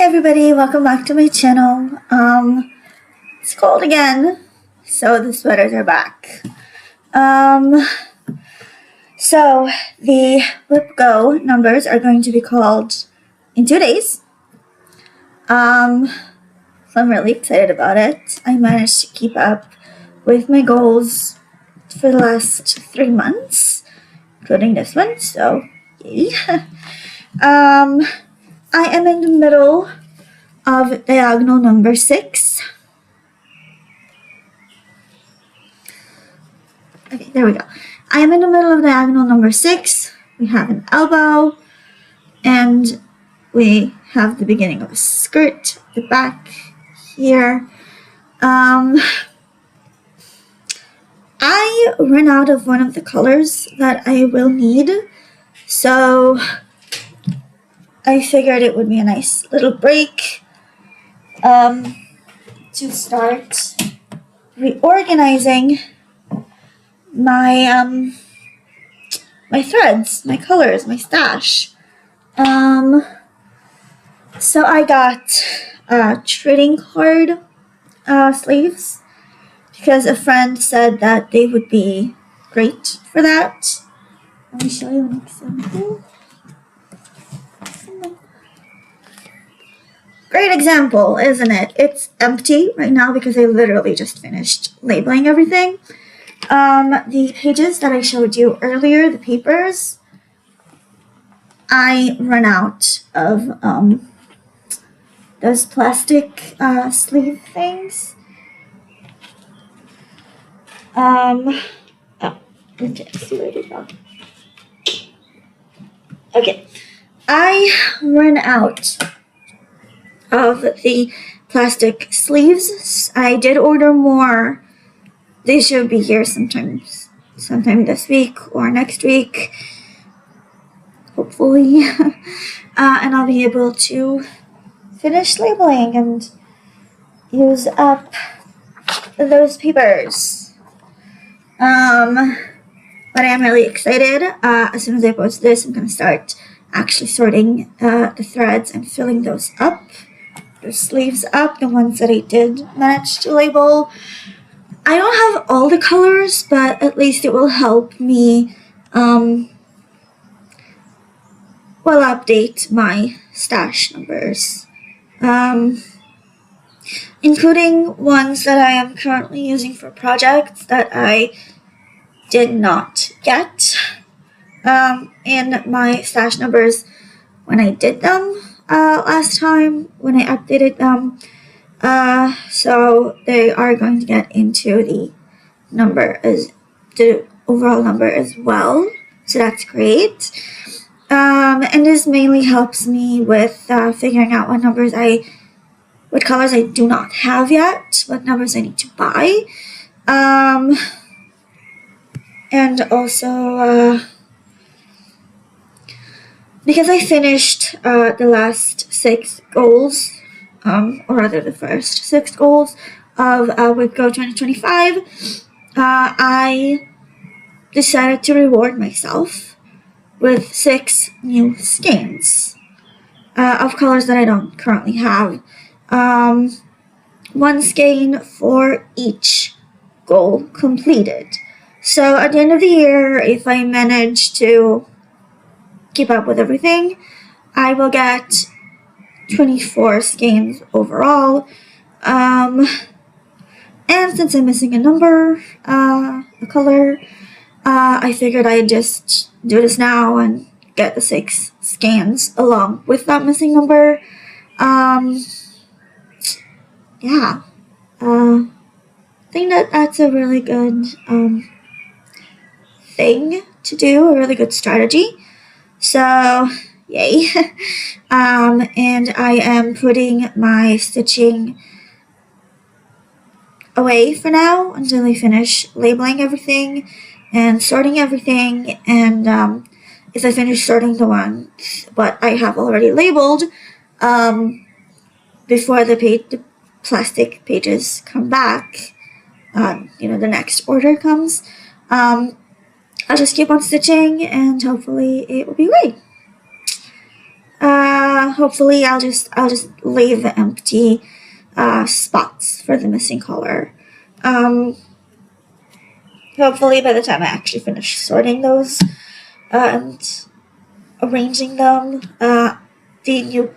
Hey everybody, welcome back to my channel. It's cold again, so the sweaters are back. So the Whip Go numbers are going to be called in 2 days. So I'm really excited about it. I managed to keep up with my goals for the last 3 months, including this one, so yay. I am in the middle of diagonal number 6. Okay, there we go. I am in the middle of diagonal number 6. We have an elbow, and we have the beginning of a skirt, the back here. I ran out of one of the colors that I will need, so I figured it would be a nice little break to start reorganizing my my threads, my colors, my stash. So I got trading card sleeves because a friend said that they would be great for that. Let me show you an example. Great example, isn't it? It's empty right now because I literally just finished labeling everything. The pages that I showed you earlier, the papers, I ran out of those plastic sleeve things. Oh, okay, see where to go. Okay, I ran out of the plastic sleeves. I did order more. They should be here sometime this week or next week, hopefully. And I'll be able to finish labeling and use up those papers. But I am really excited. As soon as I post this, I'm going to start actually sorting the threads and filling those up. The sleeves up, the ones that I did manage to label. I don't have all the colors, but at least it will help me update my stash numbers, including ones that I am currently using for projects that I did not get in my stash numbers when I did them last time, when I updated them. So they are going to get into the overall number as well. So that's great. And this mainly helps me with figuring out what colors I do not have yet, what numbers I need to buy. And also, because I finished the last 6 goals, or rather the first 6 goals of Whip Go 2025, I decided to reward myself with 6 new skeins of colors that I don't currently have. 1 skein for each goal completed. So at the end of the year, if I manage to keep up with everything, I will get 24 skeins overall. And since I'm missing a number, a color, I figured I'd just do this now and get the 6 scans along with that missing number. Yeah. I think that's a really good thing to do, a really good strategy. So, yay. And I am putting my stitching away for now until I finish labeling everything and sorting everything. And if I finish sorting what I have already labeled, before the plastic pages come back, the next order comes, I'll just keep on stitching and hopefully it will be great. Hopefully I'll just leave empty spots for the missing color. Hopefully by the time I actually finish sorting those and arranging them, the new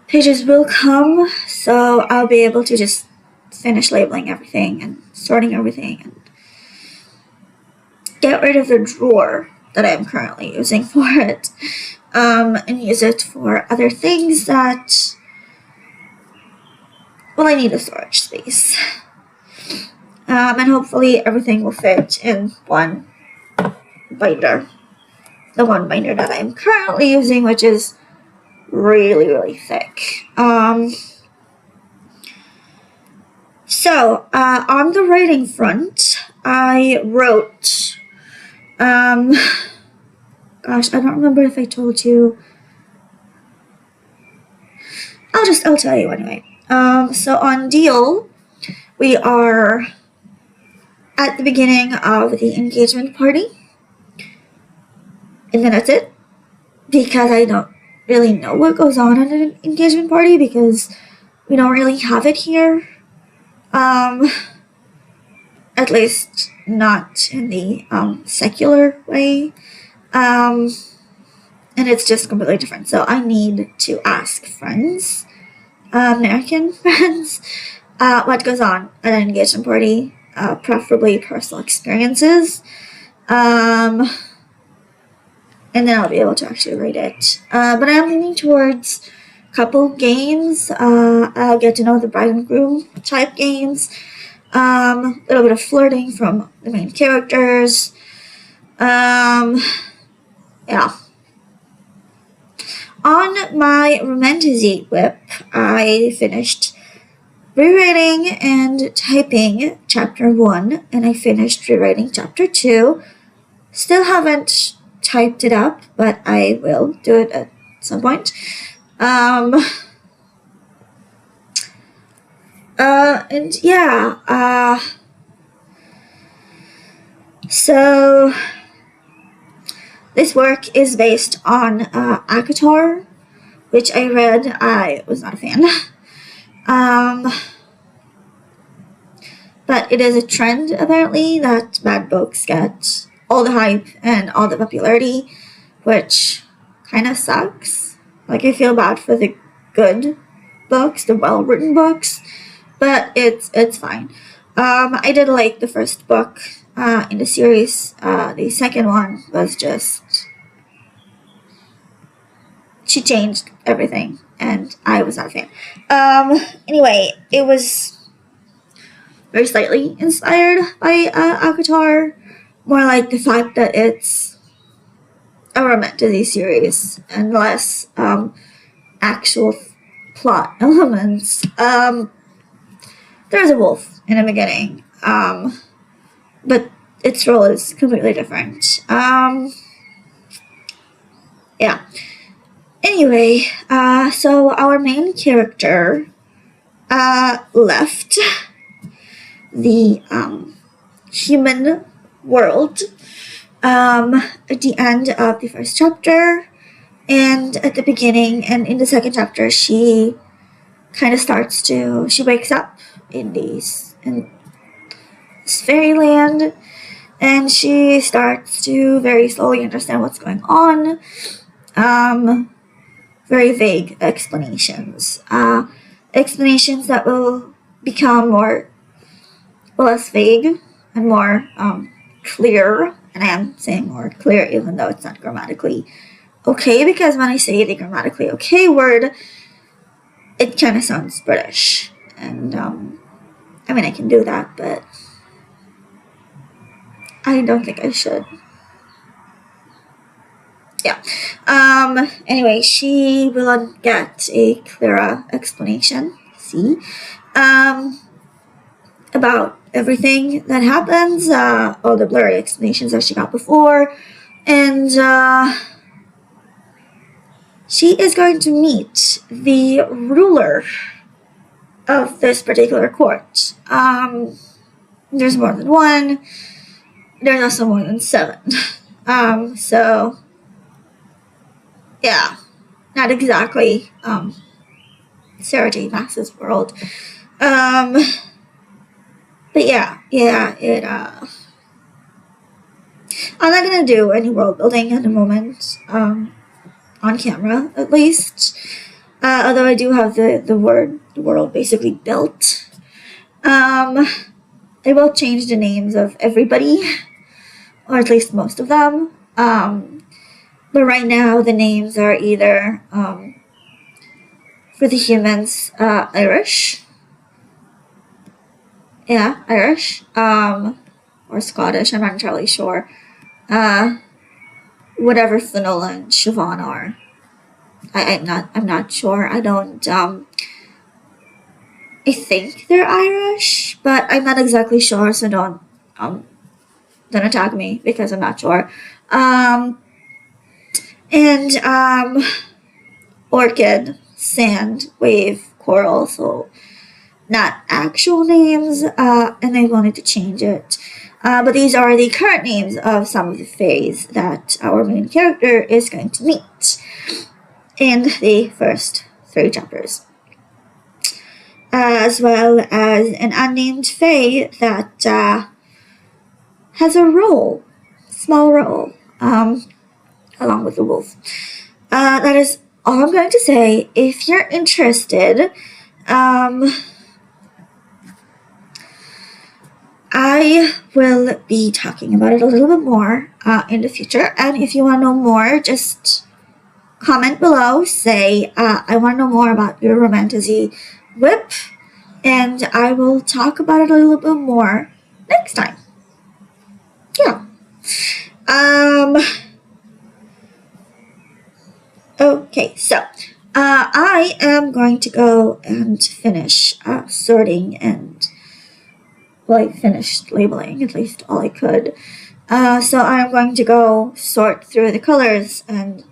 pages will come, so I'll be able to just finish labeling everything and sorting everything and get rid of the drawer that I'm currently using for it, and use it for other things that, well, I need a storage space. And hopefully everything will fit in one binder. The one binder that I'm currently using, which is really, really thick. So, on the writing front, I wrote, gosh, I don't remember if I told you. I'll tell you anyway. So on Deal, we are at the beginning of the engagement party. And then that's it. Because I don't really know what goes on at an engagement party because we don't really have it here. At least not in the secular way. And it's just completely different. So I need to ask friends, American friends, what goes on at an engagement party, preferably personal experiences. And then I'll be able to actually rate it. But I'm leaning towards couple games. I'll get to know the bride and groom type games. A little bit of flirting from the main characters. Yeah. On my Romantizy whip, I finished rewriting and typing chapter 1, and I finished rewriting chapter 2. Still haven't typed it up, but I will do it at some point. And yeah, so this work is based on ACOTAR, which I read. I was not a fan. But it is a trend, apparently, that bad books get all the hype and all the popularity, which kind of sucks. Like, I feel bad for the good books, the well-written books, but it's fine. I did like the first book in the series. The second one was just... she changed everything, and I was not a fan. Anyway, it was very slightly inspired by ACOTAR. More like the fact that it's a Romantizy series and less actual plot elements. There's a wolf in the beginning, but its role is completely different. Yeah. Anyway, so our main character left the human world at the end of the first chapter, and at the beginning and in the second chapter she kind of starts to, she wakes up in this fairyland, and she starts to very slowly understand what's going on. Very vague explanations that will become more, well, less vague and more clear. And I am saying more clear even though it's not grammatically okay, because when I say the grammatically okay word, it kind of sounds British. And I mean, I can do that, but I don't think I should. Yeah. Anyway, she will get a clearer explanation, about everything that happens, all the blurry explanations that she got before, and she is going to meet the ruler of this particular court. There's more than one. There's also more than 7. So, yeah. not exactly Sarah J. Maas's world. But yeah, I'm not gonna do any world building at the moment, on camera at least. Although I do have the world basically built. I will change the names of everybody, or at least most of them. But right now the names are either for the humans, Irish. Yeah, Irish. Or Scottish. I'm not entirely sure. Whatever Finola and Siobhan are. I'm not sure. I don't. I think they're Irish, but I'm not exactly sure. So don't attack me because I'm not sure. And Orchid, Sand, Wave, Coral. So not actual names. And I wanted to change it. But these are the current names of some of the fays that our main character is going to meet in the first 3 chapters. As well as an unnamed fae that has a role, small role, along with the wolf. That is all I'm going to say. If you're interested, I will be talking about it a little bit more in the future. And if you want to know more, just comment below. Say, I want to know more about your Romantasy whip. And I will talk about it a little bit more next time. Yeah. Okay, so I am going to go and finish sorting and, well, I finished labeling, at least all I could. So I'm going to go sort through the colors and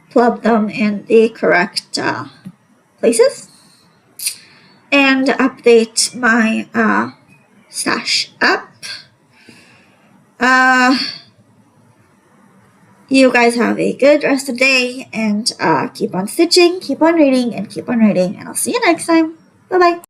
plug them in the correct places. And update my stash app. You guys have a good rest of the day, and keep on stitching, keep on reading, and keep on writing, and I'll see you next time. Bye bye.